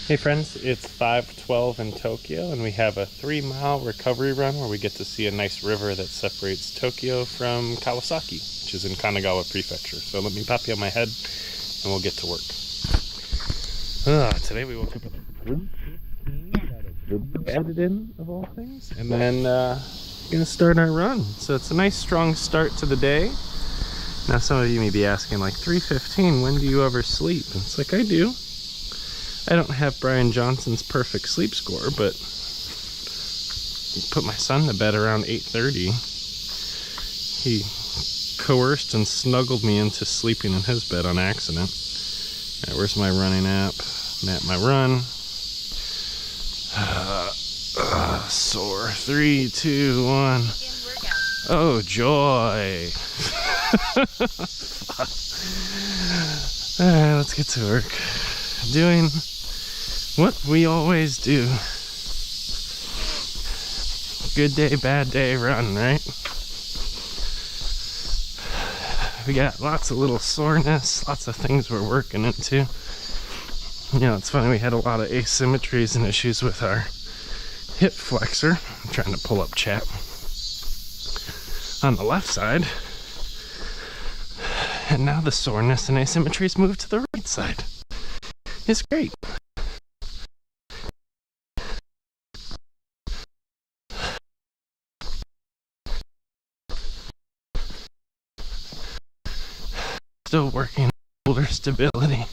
Hey friends, it's 5:12 in Tokyo and we have a 3-mile recovery run where we get to see a nice river that separates Tokyo from Kawasaki, which is in Kanagawa Prefecture. So let me pop you on my head and we'll get to work. Today we woke up at added in of all things, and then gonna start our run. So it's a nice strong start to the day. Now some of you may be asking, like, 3:15, when do you ever sleep? And it's like, I do. I don't have Brian Johnson's perfect sleep score, but put my son to bed around 8:30. He coerced and snuggled me into sleeping in his bed on accident. All right, where's my running app? Map my run. Sore. 3, 2, 1. Oh, joy. Alright, let's get to work. Doing what we always do. Good day, bad day, run, right? We got lots of little soreness, lots of things we're working into. You know, it's funny, we had a lot of asymmetries and issues with our hip flexor. I'm trying to pull up chat. On the left side. And now the soreness and asymmetries moved to the right side. It's great. Still working on shoulder stability.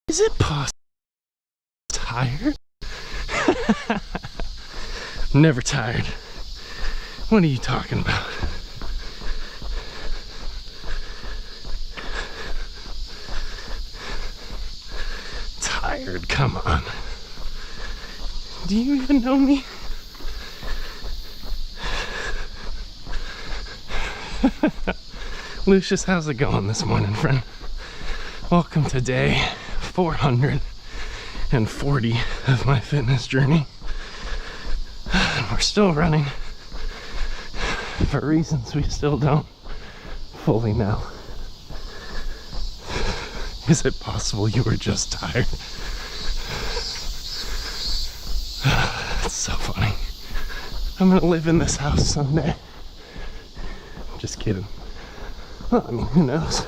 Is it possible? Tired? Never tired. What are you talking about? Tired? Come on. Do you even know me? Lucius, how's it going this morning, friend? Welcome to day 440 of my fitness journey. And we're still running for reasons we still don't fully know. Is it possible you were just tired? It's so funny. I'm gonna live in this house someday. Just kidding. Well, I mean, who knows?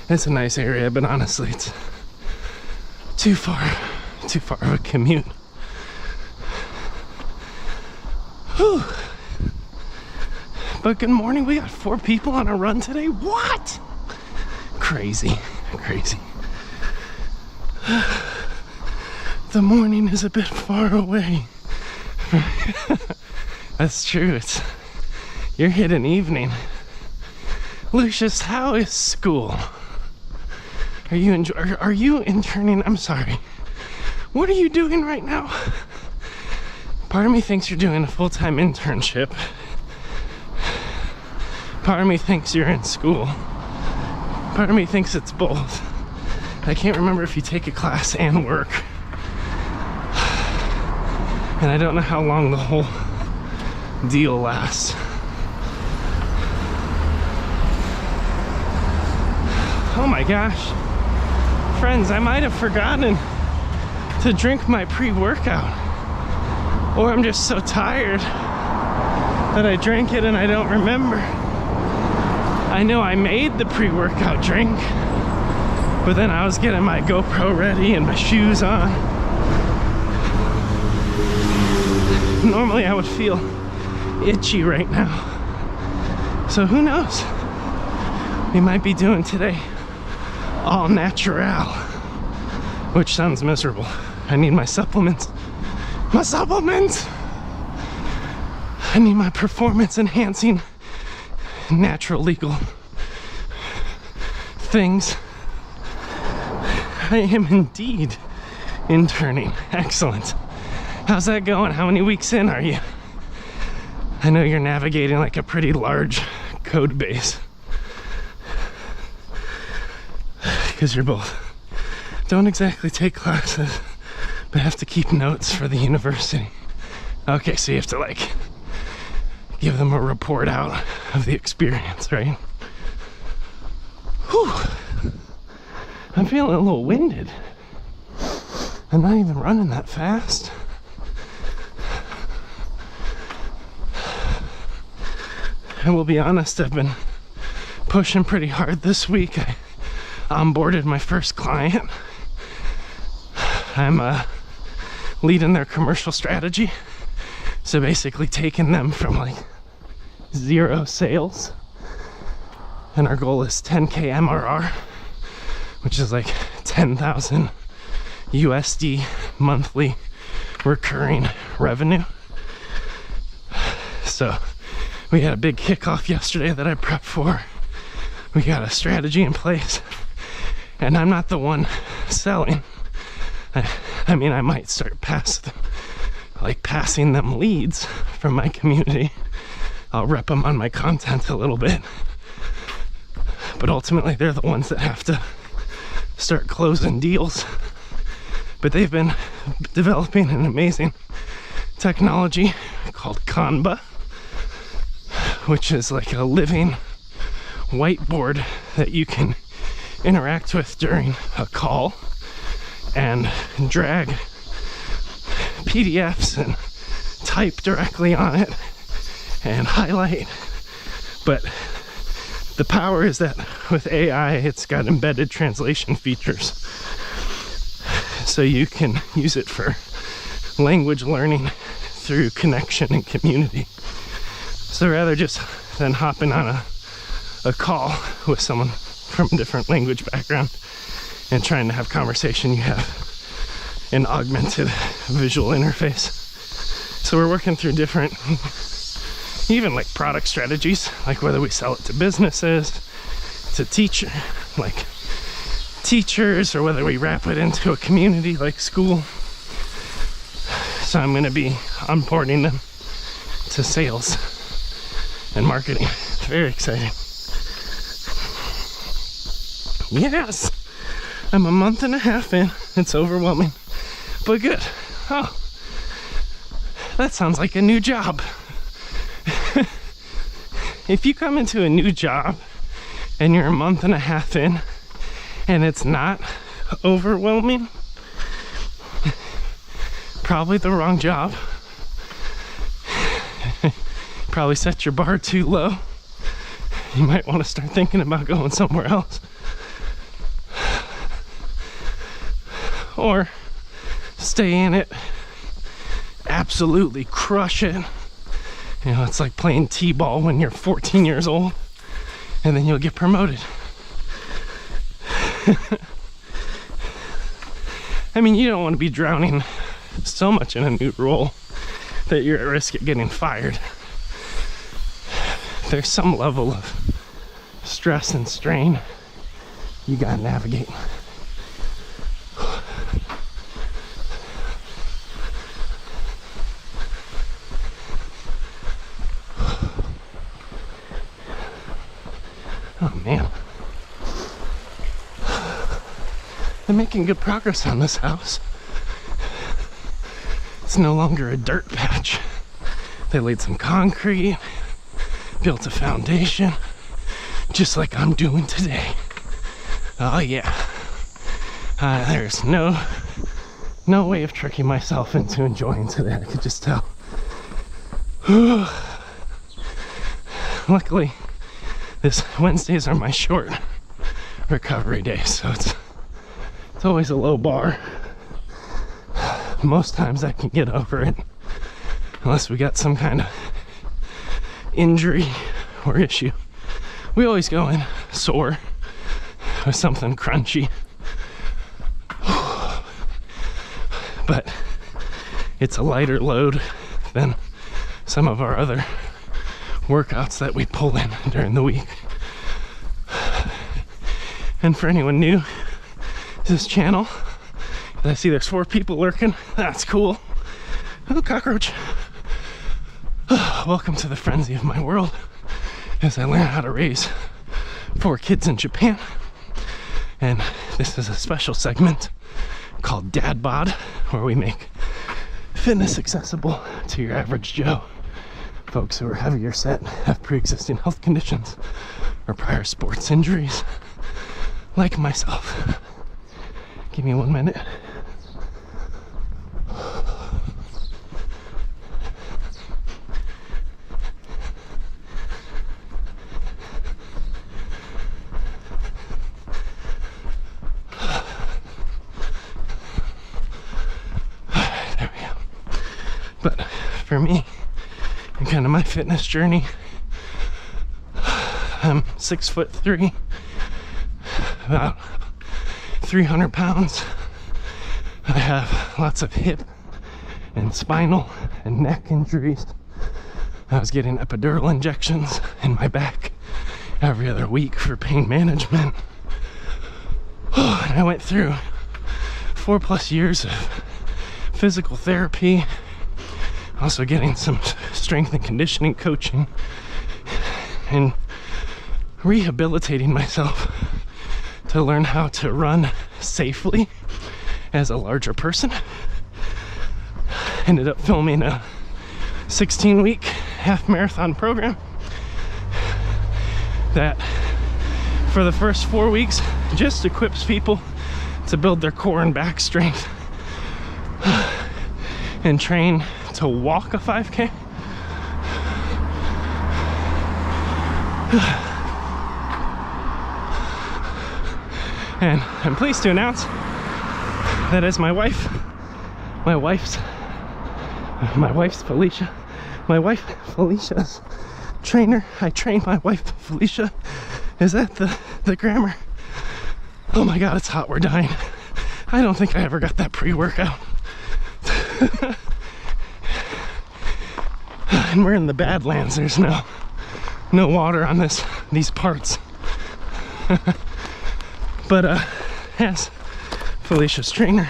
It's a nice area, but honestly, it's too far of a commute. Whew. But good morning, we got 4 people on a run today. What? Crazy. The morning is a bit far away. That's true. You're hitting evening. Lucius, how is school? Are you interning? I'm sorry. What are you doing right now? Part of me thinks you're doing a full-time internship. Part of me thinks you're in school. Part of me thinks it's both. I can't remember if you take a class and work. And I don't know how long the whole deal lasts. Oh my gosh. Friends, I might have forgotten to drink my pre-workout. Or I'm just so tired that I drank it and I don't remember. I know I made the pre-workout drink, but then I was getting my GoPro ready and my shoes on. Normally I would feel itchy right now. So who knows? We might be doing today all natural, which sounds miserable. I need my supplements. My supplements! I need my performance enhancing natural legal things. I am indeed interning. Excellent. How's that going? How many weeks in are you? I know you're navigating like a pretty large code base. Because you're both don't exactly take classes, but have to keep notes for the university. Okay, so you have to like give them a report out of the experience, right? Whew. I'm feeling a little winded. I'm not even running that fast. I will be honest, I've been pushing pretty hard this week. I onboarded my first client. I'm leading their commercial strategy. So basically taking them from like 0 sales. And our goal is 10K MRR, which is like 10,000 USD monthly recurring revenue. So we had a big kickoff yesterday that I prepped for. We got a strategy in place, and I'm not the one selling. I mean, I might start passing them leads from my community. I'll rep them on my content a little bit, but ultimately they're the ones that have to start closing deals. But they've been developing an amazing technology called Canva, which is like a living whiteboard that you can interact with during a call and drag PDFs and type directly on it and highlight. But the power is that with AI, it's got embedded translation features. So you can use it for language learning through connection and community. So rather just than hopping on a call with someone from a different language background and trying to have conversation, you have an augmented visual interface. So we're working through different, even like product strategies, like whether we sell it to businesses, to teachers, or whether we wrap it into a community like school. So I'm going to be onboarding them to sales and marketing. It's very exciting. Yes, I'm a month and a half in. It's overwhelming, but good. Oh, that sounds like a new job. If you come into a new job and you're a month and a half in and it's not overwhelming, probably the wrong job. Probably set your bar too low. You might want to start thinking about going somewhere else. Or stay in it, absolutely crush it. You know, it's like playing t-ball when you're 14 years old, and then you'll get promoted. I mean, you don't want to be drowning so much in a new role that you're at risk of getting fired. There's some level of stress and strain you gotta navigate. Oh man, they're making good progress on this house. It's no longer a dirt patch. They laid some concrete, built a foundation, just like I'm doing today. Oh yeah, there's no way of tricking myself into enjoying today. I could just tell. Luckily, this Wednesdays are my short recovery days, so it's always a low bar. Most times I can get over it, unless we got some kind of injury or issue. We always go in sore with something crunchy, but it's a lighter load than some of our other workouts that we pull in during the week. And for anyone new to this channel, I see there's 4 people lurking. That's cool. Oh, cockroach. Welcome to the frenzy of my world as I learn how to raise 4 kids in Japan. And this is a special segment called DadBod, where we make fitness accessible to your average Joe. folks who are heavier set, have pre-existing health conditions or prior sports injuries, like myself. Give me 1 minute. There we go. But for me, and kind of my fitness journey, I'm 6'3", about 300 pounds. I have lots of hip and spinal and neck injuries. I was getting epidural injections in my back every other week for pain management. And I went through 4+ years of physical therapy, also getting some strength and conditioning coaching, and rehabilitating myself to learn how to run safely as a larger person. Ended up filming a 16-week half marathon program that for the first 4 weeks just equips people to build their core and back strength and train to walk a 5K. And I'm pleased to announce that as my wife's Felicia's trainer, I train my wife Felicia. Is that the grammar? Oh my god, it's hot, we're dying. I don't think I ever got that pre-workout. And we're in the Badlands. There's no water on these parts. But as Felicia's trainer,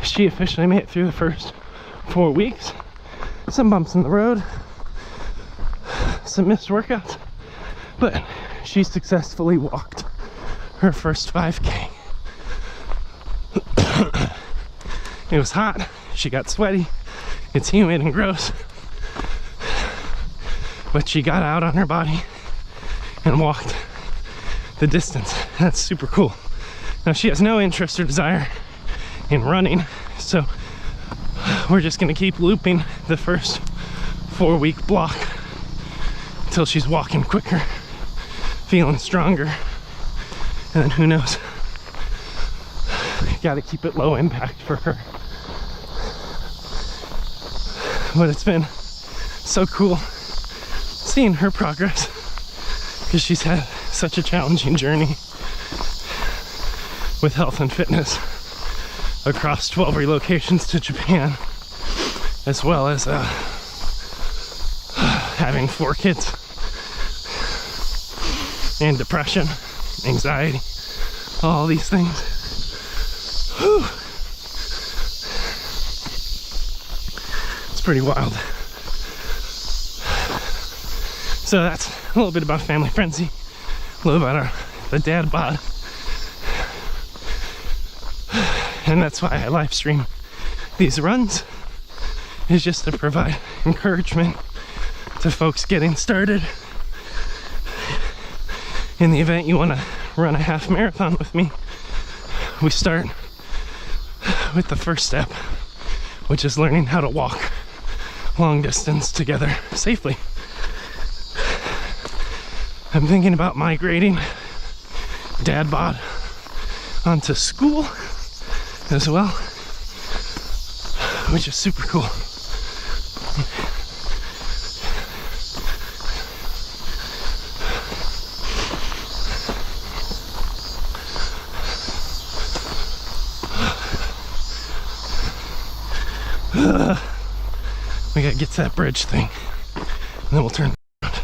she officially made it through the first 4 weeks. Some bumps in the road, some missed workouts, but she successfully walked her first 5K. It was hot, she got sweaty, it's humid and gross, but she got out on her body and walked the distance. That's super cool. Now she has no interest or desire in running, so we're just gonna keep looping the first 4-week block until she's walking quicker, feeling stronger, and then who knows. Gotta keep it low impact for her. But it's been so cool seeing her progress, because she's had such a challenging journey with health and fitness across 12 relocations to Japan, as well as having 4 kids, and depression, anxiety, all these things. Whew. It's pretty wild. So that's a little bit about aFamilyFrenzy, a little about the DadBod, and that's why I live stream these runs, is just to provide encouragement to folks getting started. In the event you want to run a half marathon with me, we start with the first step, which is learning how to walk long distance together safely. I'm thinking about migrating DadBod onto school as well, which is super cool. We gotta get to that bridge thing, and then we'll turn around.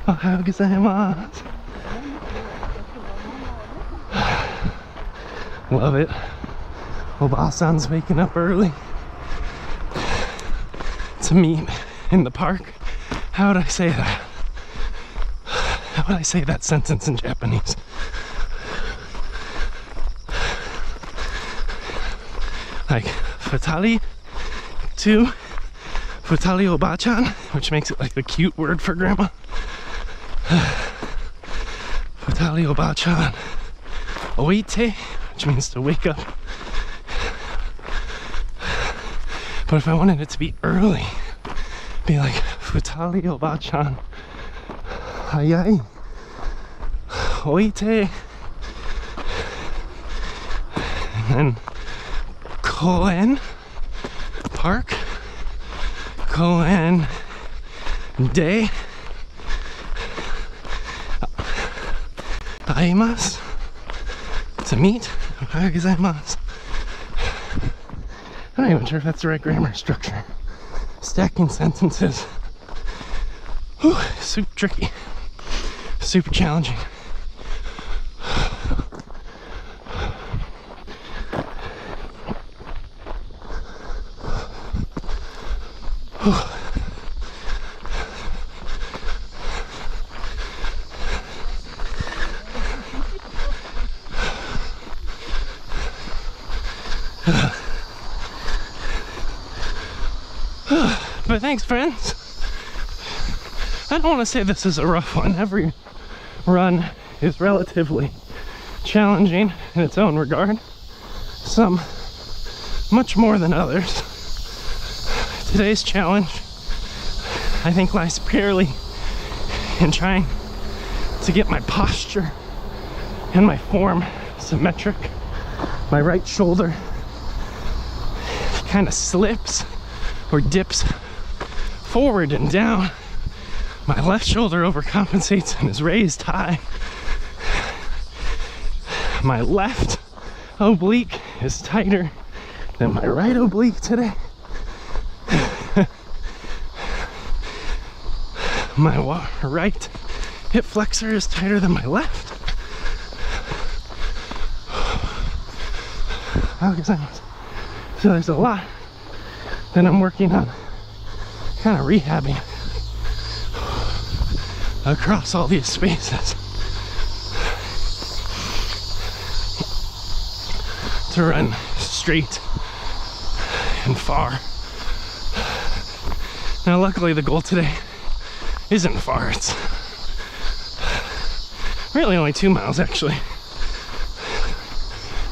Ohayou gozaimasu. Love it. Oba-san's waking up early. to meet in the park. How would I say that? How would I say that sentence in Japanese? Like, futari to futari oba-chan, which makes it like the cute word for grandma. Futari oba-chan oite, which means to wake up. But if I wanted it to be early, be like futari oba-chan hayai oite, and then koen park, koen de aimasu, to meet. Ohayou gozaimasu. I'm not even sure if that's the right grammar structure. Stacking sentences. Whew, super tricky. Super challenging. But thanks, friends. I don't want to say this is a rough one. Every run is relatively challenging in its own regard. Some much more than others. Today's challenge, I think, lies purely in trying to get my posture and my form symmetric. My right shoulder kind of slips or dips forward and down. My left shoulder overcompensates and is raised high. My left oblique is tighter than my right oblique today. My right hip flexor is tighter than my left. So there's a lot that I'm working on, kind of rehabbing across all these spaces to run straight and far. Now luckily the goal today isn't far. It's really only 2 miles actually.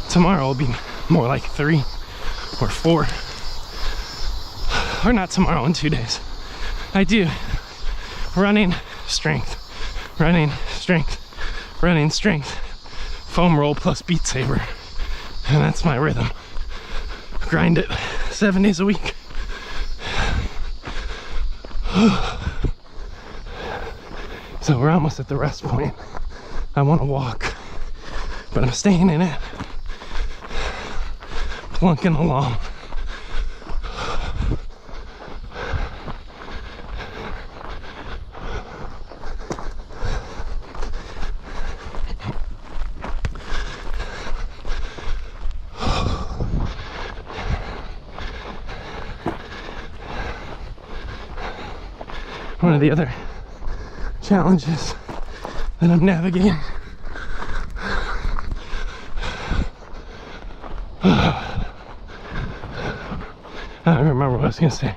Tomorrow will be more like 3 or 4. Or not tomorrow, in 2 days. I do running strength, running strength, running strength, foam roll plus Beat Saber. And that's my rhythm. Grind it 7 days a week. So we're almost at the rest point. I want to walk, but I'm staying in it, plunking along. One of the other challenges that I'm navigating I don't remember what I was gonna say.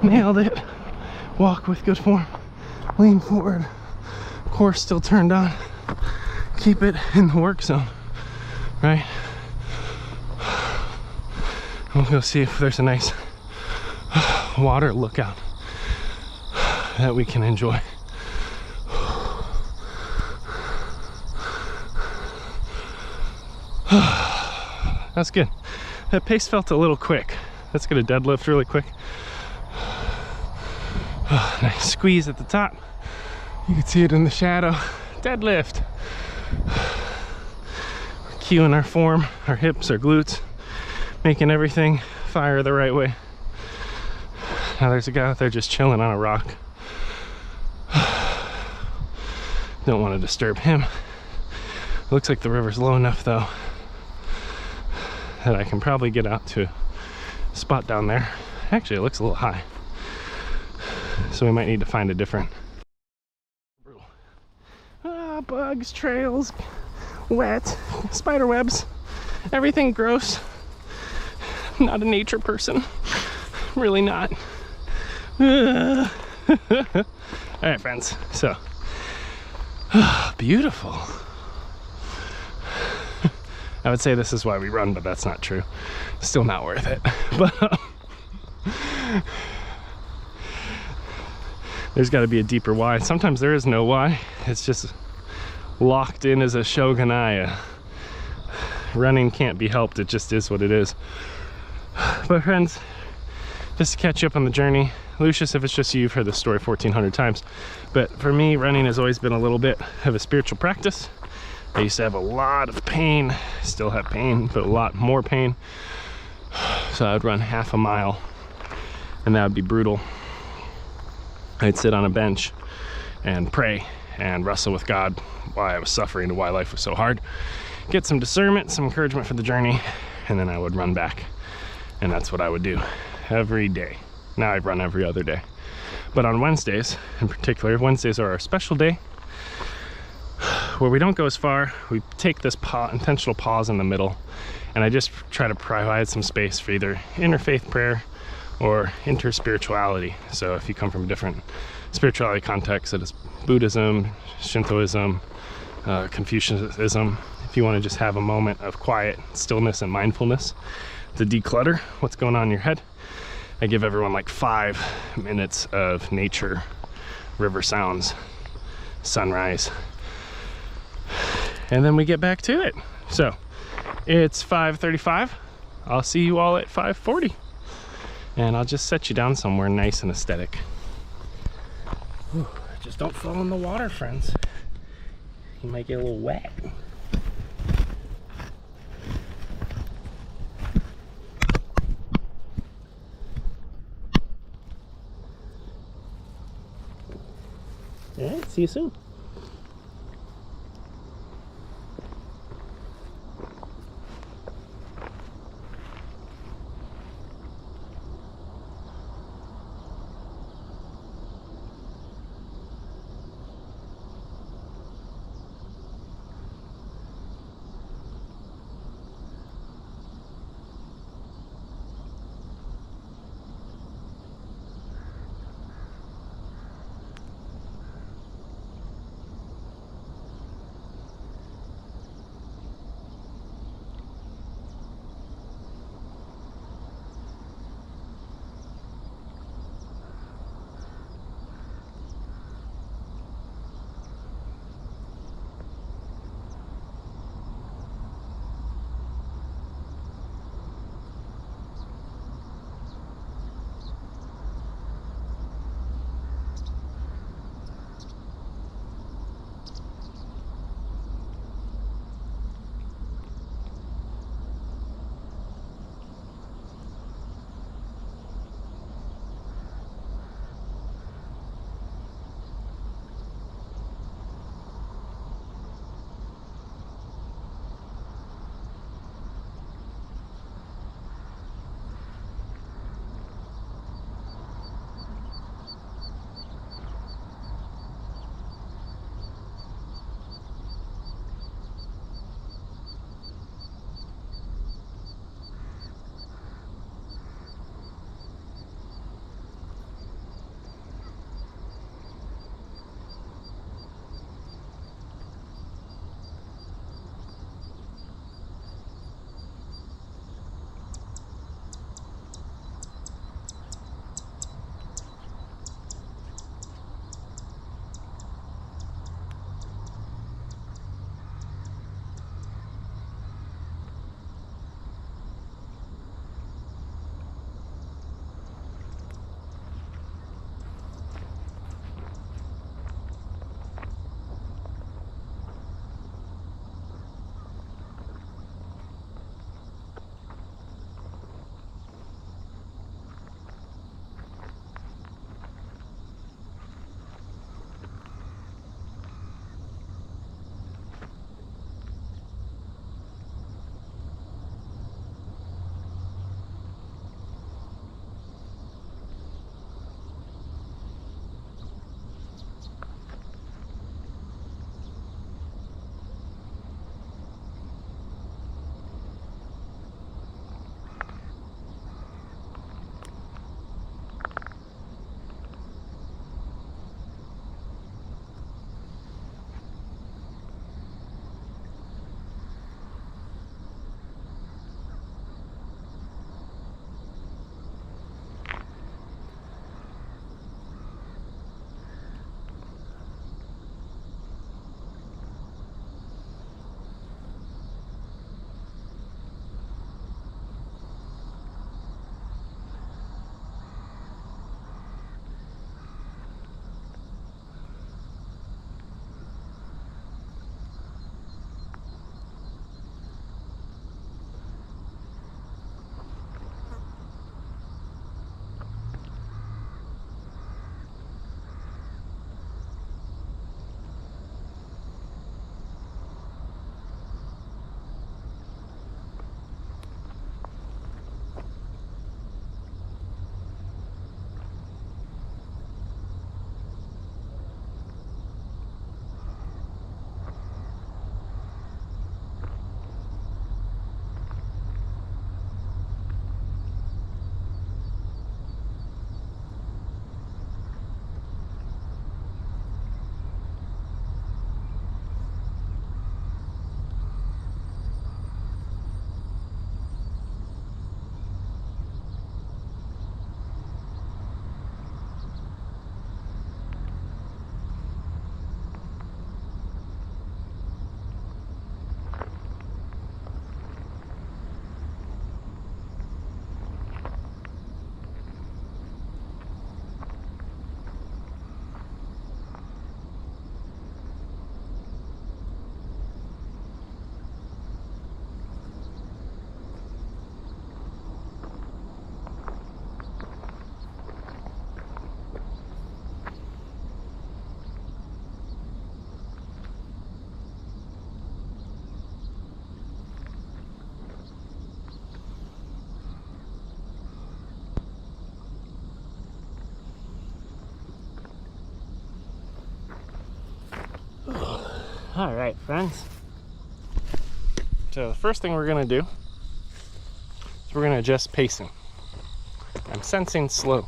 Nailed it. Walk with good form. Lean forward. Core still turned on. Keep it in the work zone. Right? We'll go see if there's a nice water lookout that we can enjoy. That's good. That pace felt a little quick. Let's get a deadlift really quick. Nice squeeze at the top. You can see it in the shadow. Deadlift. We're cueing our form, our hips, our glutes, making everything fire the right way. Now there's a guy out there just chilling on a rock. Don't want to disturb him. Looks like the river's low enough though that I can probably get out to a spot down there. Actually, it looks a little high, so we might need to find a different. Bugs, trails, wet, spider webs, everything gross. Not a nature person, really not. All right, friends, so beautiful. I would say this is why we run, but that's not true. Still not worth it. But there's got to be a deeper why. Sometimes there is no why. It's just locked in as a shogunai. Running can't be helped. It just is what it is. But friends, just to catch you up on the journey, Lucius, if it's just you, you've heard this story 1,400 times. But for me, running has always been a little bit of a spiritual practice. I used to have a lot of pain, still have pain, but a lot more pain. So I would run half a mile, and that would be brutal. I'd sit on a bench and pray and wrestle with God why I was suffering and why life was so hard. Get some discernment, some encouragement for the journey, and then I would run back. And that's what I would do every day. Now I run every other day. But on Wednesdays, in particular, Wednesdays are our special day where we don't go as far. We take this intentional pause in the middle, and I just try to provide some space for either interfaith prayer or interspirituality. So if you come from a different spirituality context, that is Buddhism, Shintoism, Confucianism, if you want to just have a moment of quiet, stillness, and mindfulness to declutter what's going on in your head, I give everyone like 5 minutes of nature, river sounds, sunrise, and then we get back to it. So it's 5:35. I'll see you all at 5:40, and I'll just set you down somewhere nice and aesthetic. Whew, just don't fall in the water, friends. You might get a little wet. All right, see you soon. All right, friends. So the first thing we're gonna do is we're gonna adjust pacing. I'm sensing slow,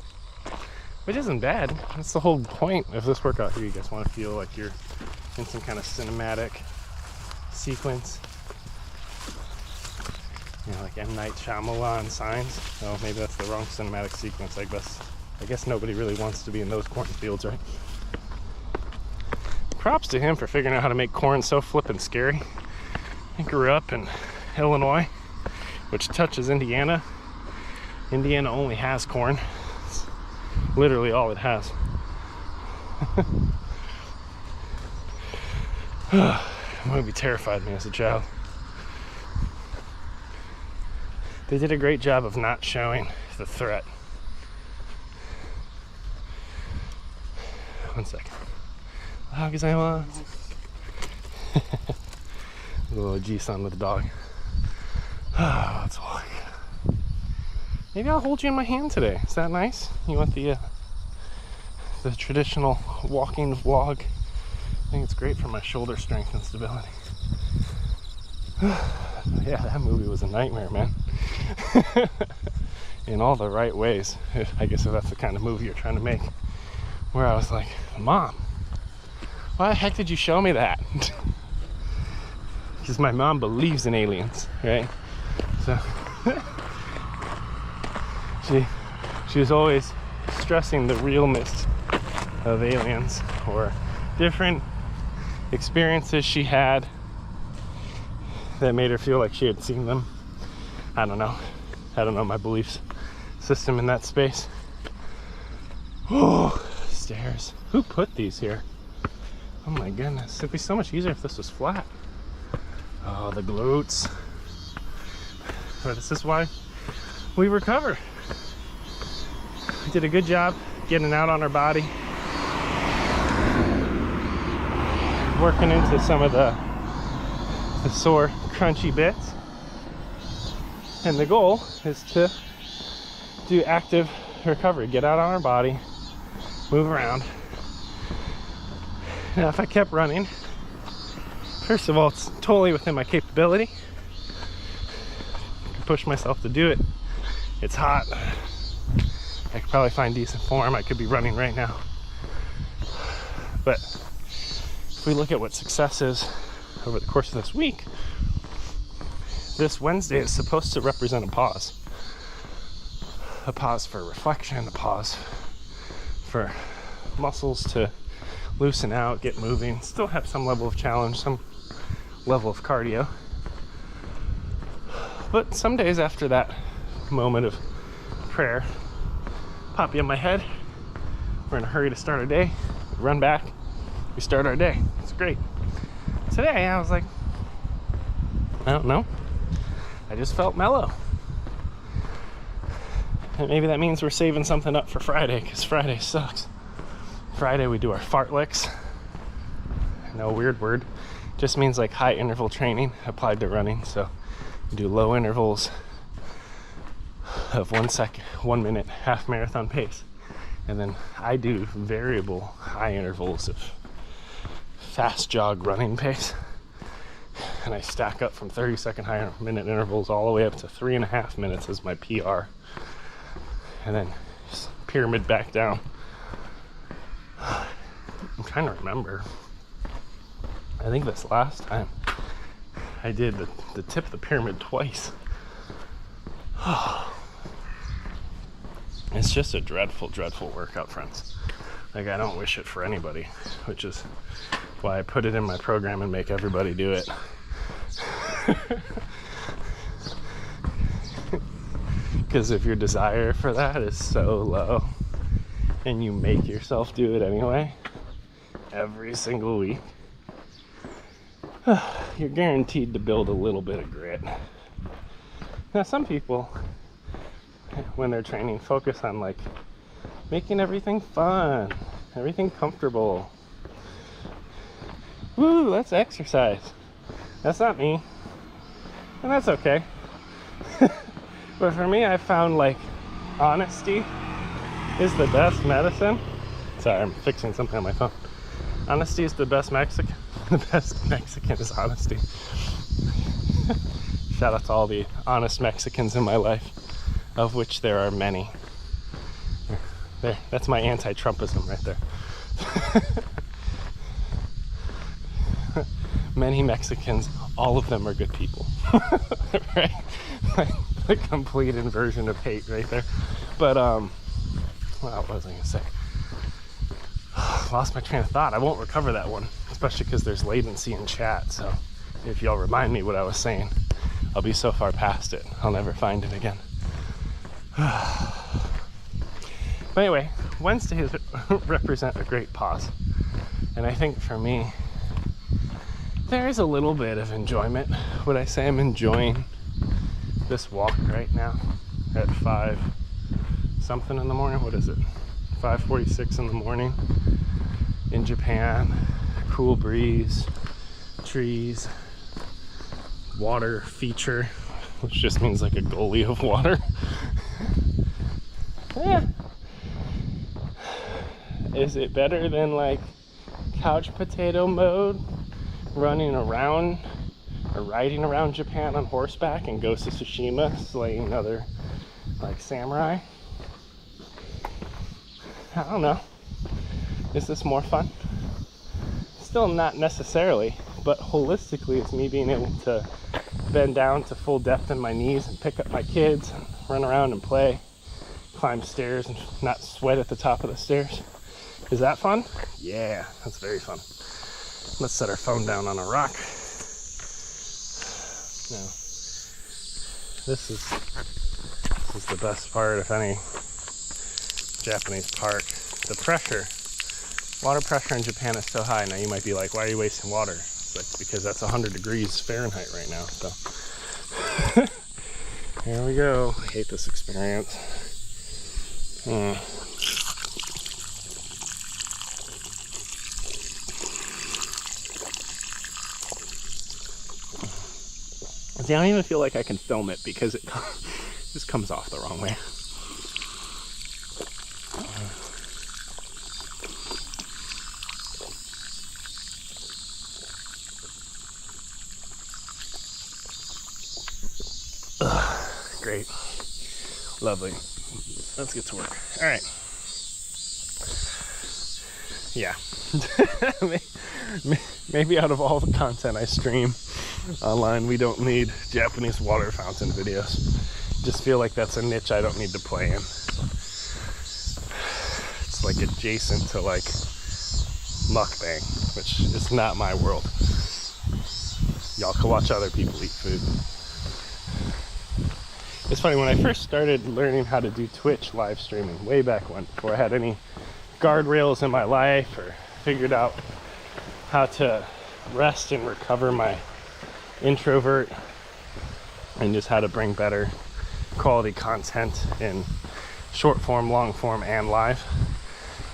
which isn't bad. That's the whole point of this workout here. You guys want to feel like you're in some kind of cinematic sequence. You know, like M. Night Shyamalan Signs. Oh, maybe that's the wrong cinematic sequence. I guess nobody really wants to be in those cornfields, right? Props to him for figuring out how to make corn so flippin' scary. I grew up in Illinois, which touches Indiana. Indiana only has corn. It's literally all it has. Movie terrified me as a child. They did a great job of not showing the threat. One second. How can I want? A little G-son with the dog. Let's walk. Maybe I'll hold you in my hand today. Is that nice? You want the traditional walking vlog? I think it's great for my shoulder strength and stability. Yeah, that movie was a nightmare, man. In all the right ways. I guess if that's the kind of movie you're trying to make. Where I was like, Mom, why the heck did you show me that? Because my mom believes in aliens, right? So she was always stressing the realness of aliens or different experiences she had that made her feel like she had seen them. I don't know my beliefs system in that space. Oh, stairs. Who put these here? Oh my goodness. It'd be so much easier if this was flat. Oh, the glutes. But this is why we recover. We did a good job getting out on our body, working into some of the sore, crunchy bits. And the goal is to do active recovery, get out on our body, move around. Now, if I kept running, first of all, it's totally within my capability. I can push myself to do it. It's hot. I could probably find decent form. I could be running right now. But if we look at what success is over the course of this week, this Wednesday is supposed to represent a pause. A pause for reflection, a pause for muscles to loosen out, get moving, still have some level of challenge, some level of cardio. But some days after that moment of prayer, pop in my head, we're in a hurry to start our day, we run back, we start our day. It's great. Today I was like, I don't know, I just felt mellow. And maybe that means we're saving something up for Friday, because Friday sucks. Friday we do our fartleks. No weird word. Just means like high interval training applied to running. So we do low intervals of 1 minute half marathon pace. And then I do variable high intervals of fast jog running pace. And I stack up from 30-second high minute intervals all the way up to 3.5 minutes as my PR. And then just pyramid back down. I'm trying to remember. I think this last time I did the tip of the pyramid twice. It's just a dreadful, dreadful workout, friends. Like, I don't wish it for anybody, which is why I put it in my program and make everybody do it. Because if your desire for that is so low and you make yourself do it anyway every single week, you're guaranteed to build a little bit of grit. Now, some people, when they're training, focus on like making everything fun, everything comfortable. Woo, let's exercise. That's not me, and that's okay. But for me, I found like honesty is the best medicine. Sorry, I'm fixing something on my phone. Honesty is the best Mexican. The best Mexican is honesty. Shout out to all the honest Mexicans in my life, of which there are many. There, that's my anti-Trumpism right there. Many Mexicans, all of them are good people. Right? Like, the complete inversion of hate right there. But what was I gonna say? Lost my train of thought. I won't recover that one, especially because there's latency in chat. So if y'all remind me what I was saying, I'll be so far past it, I'll never find it again. But anyway, Wednesdays represent a great pause. And I think for me, there is a little bit of enjoyment. Would I say I'm enjoying this walk right now at 5 something in the morning? What is it? 5:46 in the morning in Japan. Cool breeze, trees, water feature, which just means like a gully of water. Yeah. Is it better than like couch potato mode, running around or riding around Japan on horseback and Ghost of Tsushima slaying other like samurai? I don't know. Is this more fun? Still not necessarily, but holistically it's me being able to bend down to full depth in my knees and pick up my kids and run around and play, climb stairs and not sweat at the top of the stairs. Is that fun? Yeah, that's very fun. Let's set our phone down on a rock. Now, this is the best part, if any, Japanese park. The pressure, water pressure in Japan is so high. Now you might be like, why are you wasting water? It's like, because that's 100 degrees Fahrenheit right now, so. Here we go. I hate this experience. See, I don't even feel like I can film it because it just comes off the wrong way. Great. Lovely. Let's get to work. All right. Yeah. Maybe out of all the content I stream online, we don't need Japanese water fountain videos. Just feel like that's a niche I don't need to play in. It's like adjacent to like mukbang, which is not my world. Y'all can watch other people eat food. It's funny, when I first started learning how to do Twitch live streaming, way back when, before I had any guardrails in my life or figured out how to rest and recover my introvert and just how to bring better quality content in short form, long form, and live.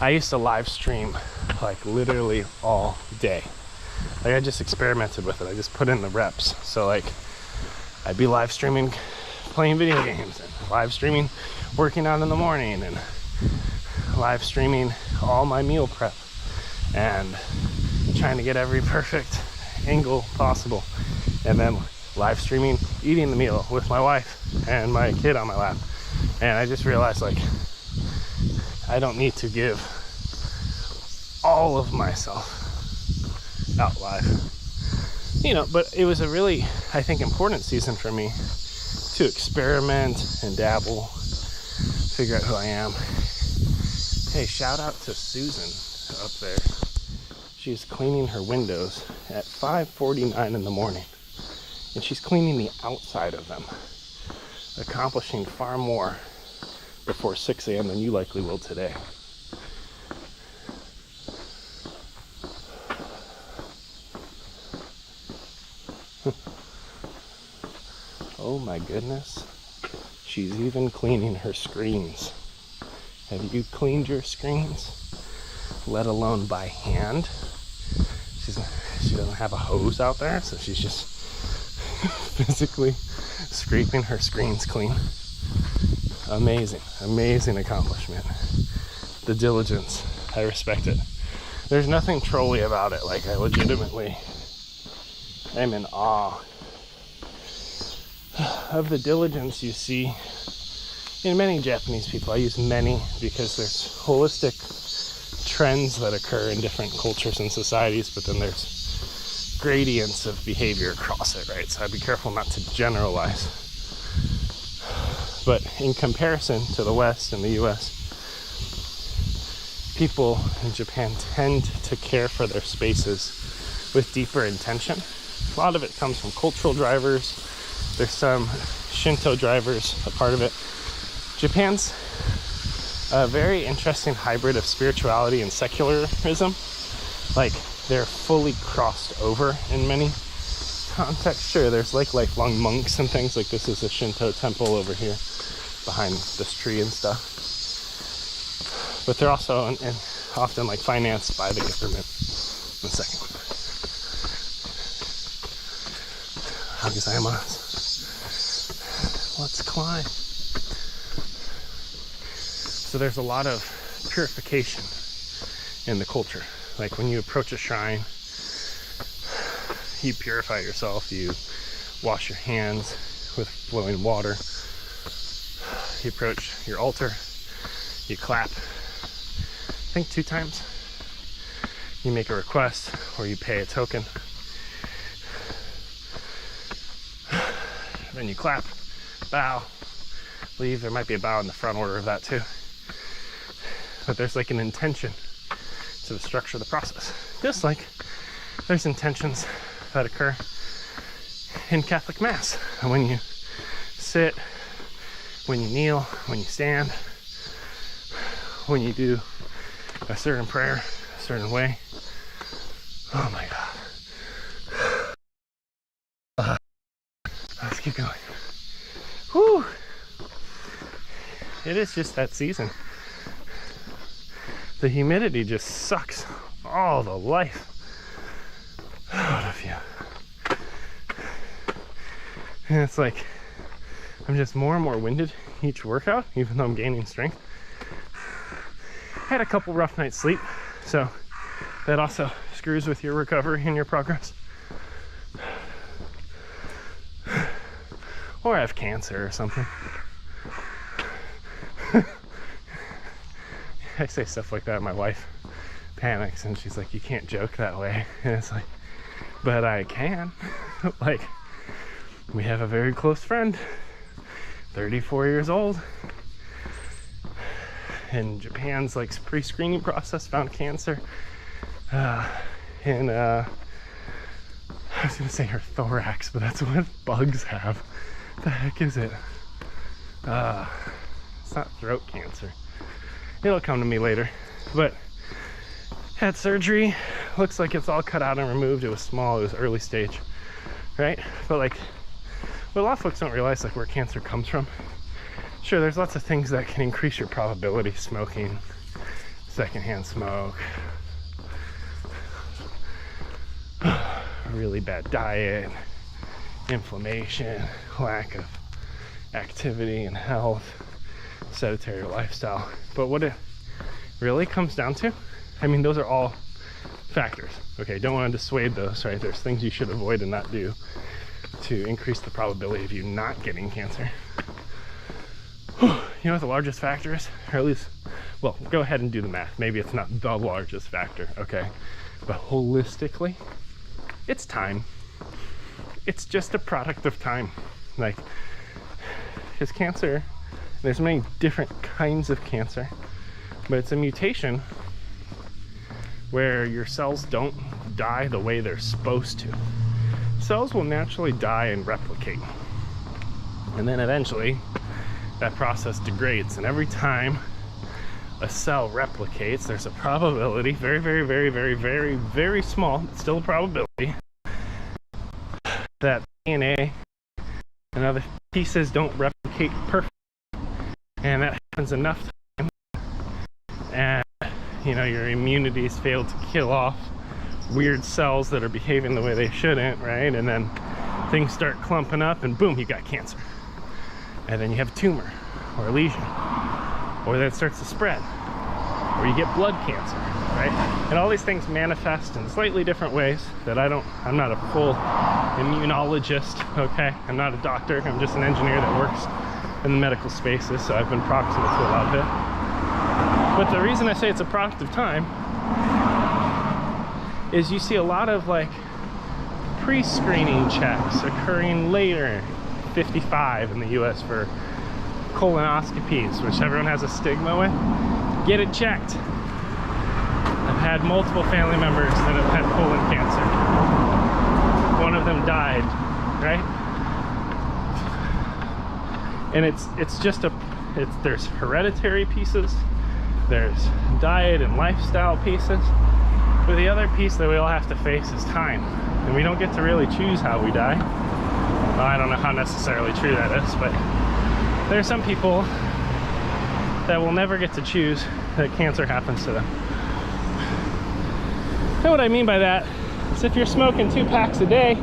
I used to live stream like literally all day. Like I just experimented with it. I just put in the reps. So like I'd be live streaming playing video games and live streaming working out in the morning and live streaming all my meal prep and trying to get every perfect angle possible, and then live streaming eating the meal with my wife and my kid on my lap. And I just realized like I don't need to give all of myself out live, you know. But it was a really, I think, important season for me to experiment and dabble, figure out who I am. Hey, shout out to Susan up there. She's cleaning her windows at 5:49 in the morning, and she's cleaning the outside of them, accomplishing far more before 6 a.m. than you likely will today. Oh my goodness, she's even cleaning her screens. Have you cleaned your screens? Let alone by hand? She doesn't have a hose out there, so she's just physically scraping her screens clean. Amazing, amazing accomplishment. The diligence, I respect it. There's nothing trolly about it. Like, I legitimately am in awe of the diligence you see in many Japanese people. I use many because there's holistic trends that occur in different cultures and societies, but then there's gradients of behavior across it, right? So I'd be careful not to generalize. But in comparison to the West and the US, people in Japan tend to care for their spaces with deeper intention. A lot of it comes from cultural drivers. There's some Shinto drivers, a part of it. Japan's a very interesting hybrid of spirituality and secularism. Like, they're fully crossed over in many contexts. Sure, there's like lifelong monks and things. Like, this is a Shinto temple over here behind this tree and stuff. But they're also often like financed by the government. One second. Let's climb. So there's a lot of purification in the culture. Like, when you approach a shrine, you purify yourself. You wash your hands with flowing water. You approach your altar. You clap, I think 2 times. You make a request or you pay a token. Then you clap, bow, leave. There might be a bow in the front order of that too. But there's like an intention to the structure of the process. Just like there's intentions that occur in Catholic Mass. And when you sit, when you kneel, when you stand, when you do a certain prayer, a certain way. Oh my God. Let's keep going. Whew. It is just that season. The humidity just sucks all the life out of you. And it's like, I'm just more and more winded each workout, even though I'm gaining strength. Had a couple rough nights sleep, so that also screws with your recovery and your progress. Or I have cancer or something. I say stuff like that, my wife panics and she's like, you can't joke that way. And it's like, but I can. Like, we have a very close friend, 34 years old, in Japan's like pre-screening process found cancer in I was gonna say her thorax, but that's what bugs have. What the heck is it? It's not throat cancer. It'll come to me later. But had surgery. Looks like it's all cut out and removed. It was small. It was early stage, right? But like, what a lot of folks don't realize, like, where cancer comes from. Sure, there's lots of things that can increase your probability. Smoking, secondhand smoke, really bad diet, inflammation, lack of activity and health, sedentary lifestyle. But what it really comes down to, I mean, those are all factors. Okay, don't want to dissuade those, right? There's things you should avoid and not do to increase the probability of you not getting cancer. You know what the largest factor is? Or at least, well, go ahead and do the math. Maybe it's not the largest factor, okay? But holistically, it's time. It's just a product of time. Like, because cancer, there's many different kinds of cancer, but it's a mutation where your cells don't die the way they're supposed to. Cells will naturally die and replicate. And then eventually, that process degrades. And every time a cell replicates, there's a probability, very, very, very, very, very, very small, but still a probability, that DNA and other pieces don't replicate perfectly. And that happens enough time, and you know, your immunity's failed to kill off weird cells that are behaving the way they shouldn't, right? And then things start clumping up and boom, you got cancer. And then you have a tumor or a lesion, or then it starts to spread. or you get blood cancer, right? And all these things manifest in slightly different ways that I'm not a full immunologist, okay? I'm not a doctor, I'm just an engineer that works in the medical spaces, so I've been proximate to a lot of it. But the reason I say it's a product of time is you see a lot of like pre-screening checks occurring later, 55 in the US for colonoscopies, which everyone has a stigma with. Get it checked. I've had multiple family members that have had colon cancer. One of them died, right? And it's just there's hereditary pieces, there's diet and lifestyle pieces, but the other piece that we all have to face is time. And we don't get to really choose how we die. Well, I don't know how necessarily true that is, but there are some people that will never get to choose that cancer happens to them. And what I mean by that is if you're smoking 2 packs a day,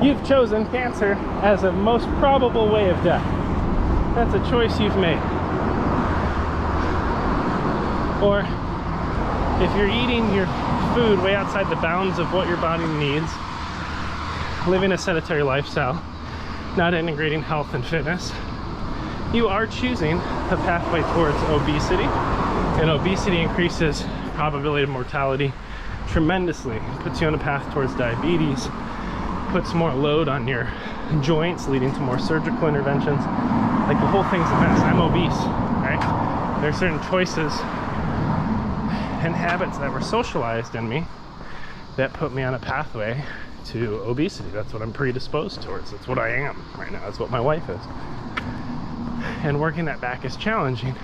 you've chosen cancer as a most probable way of death. That's a choice you've made. Or if you're eating your food way outside the bounds of what your body needs, living a sedentary lifestyle, not integrating health and fitness, you are choosing a pathway towards obesity, and obesity increases probability of mortality tremendously. It puts you on a path towards diabetes, puts more load on your joints, leading to more surgical interventions. Like, the whole thing's a mess. I'm obese, right? There are certain choices and habits that were socialized in me that put me on a pathway to obesity. That's what I'm predisposed towards. That's what I am right now. That's what my wife is. And working that back is challenging.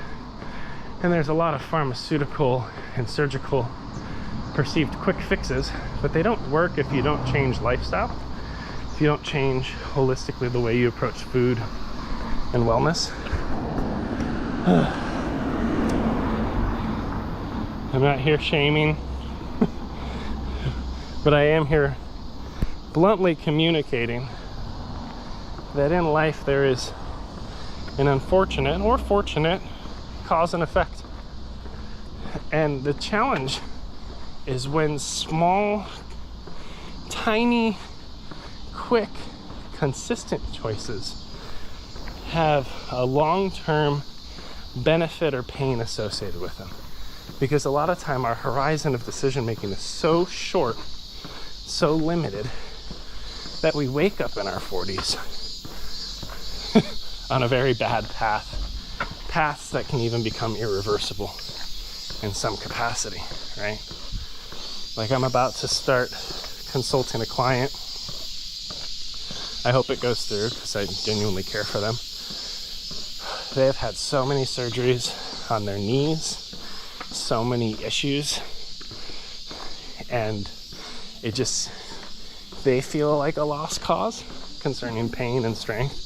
And there's a lot of pharmaceutical and surgical perceived quick fixes, but they don't work if you don't change lifestyle, if you don't change holistically the way you approach food and wellness. I'm not here shaming, but I am here bluntly communicating that in life there is an unfortunate or fortunate cause and effect. And the challenge is when small, tiny, quick, consistent choices have a long-term benefit or pain associated with them. Because a lot of time our horizon of decision making is so short, so limited, that we wake up in our 40s on a very bad paths that can even become irreversible in some capacity, right? Like, I'm about to start consulting a client. I hope it goes through because I genuinely care for them. They have had so many surgeries on their knees, so many issues, and they feel like a lost cause concerning pain and strength.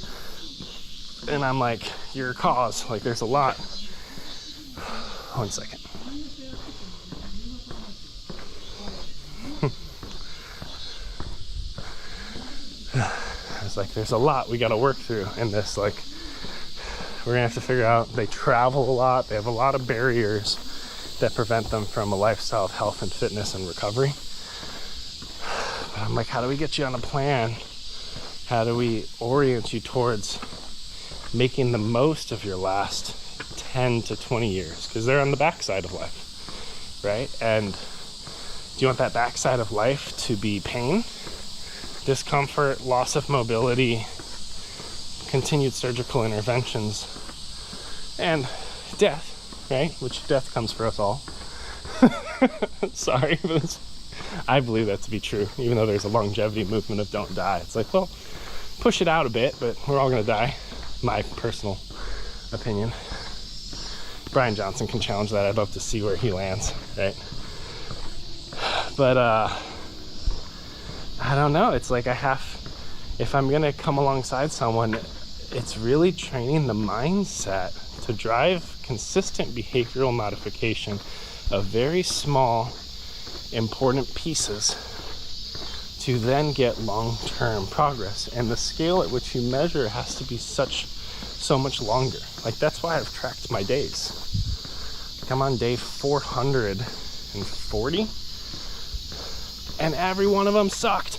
And I'm like, your cause, like, there's a lot. One second. I was like, there's a lot we got to work through in this. Like, we're gonna have to figure out, they travel a lot, they have a lot of barriers that prevent them from a lifestyle of health and fitness and recovery. But I'm like, how do we get you on a plan? How do we orient you towards making the most of your last 10 to 20 years? Because they're on the backside of life, right? And do you want that backside of life to be pain, discomfort, loss of mobility, continued surgical interventions, and death, right? Which death comes for us all. Sorry, but I believe that to be true, even though there's a longevity movement of don't die. It's like, well, push it out a bit, but we're all gonna die. My personal opinion. Brian Johnson can challenge that. I'd love to see where he lands, right? But I don't know. It's like if I'm gonna come alongside someone, it's really training the mindset to drive consistent behavioral modification of very small, important pieces to then get long-term progress. And the scale at which you measure has to be so much longer. Like, that's why I've tracked my days. Like I'm on day 440, and every one of them sucked.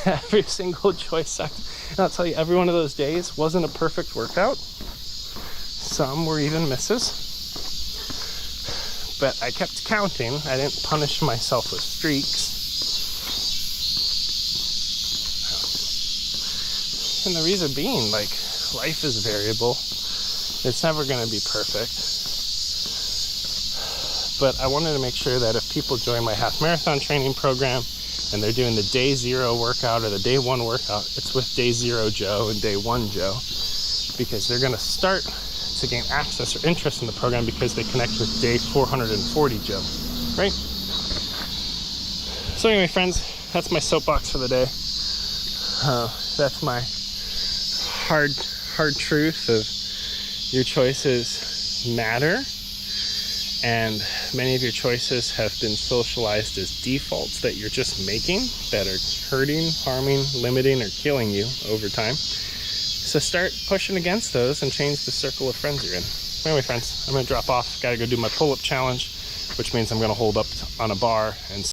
Every single choice sucked. And I'll tell you, every one of those days wasn't a perfect workout. Some were even misses. But I kept counting. I didn't punish myself with streaks. And the reason being, like, life is variable. It's never going to be perfect. But I wanted to make sure that if people join my half marathon training program and they're doing the day 0 workout or the day 1 workout, it's with day 0 Joe and day 1 Joe, because they're going to start to gain access or interest in the program because they connect with day 440 Joe, right? So anyway, friends, that's my soapbox for the day. That's my hard truth of your choices matter, and many of your choices have been socialized as defaults that you're just making that are hurting, harming, limiting, or killing you over time. So start pushing against those and change the circle of friends you're in. Anyway, friends, I'm gonna drop off. Gotta go do my pull-up challenge, which means I'm gonna hold up on a bar and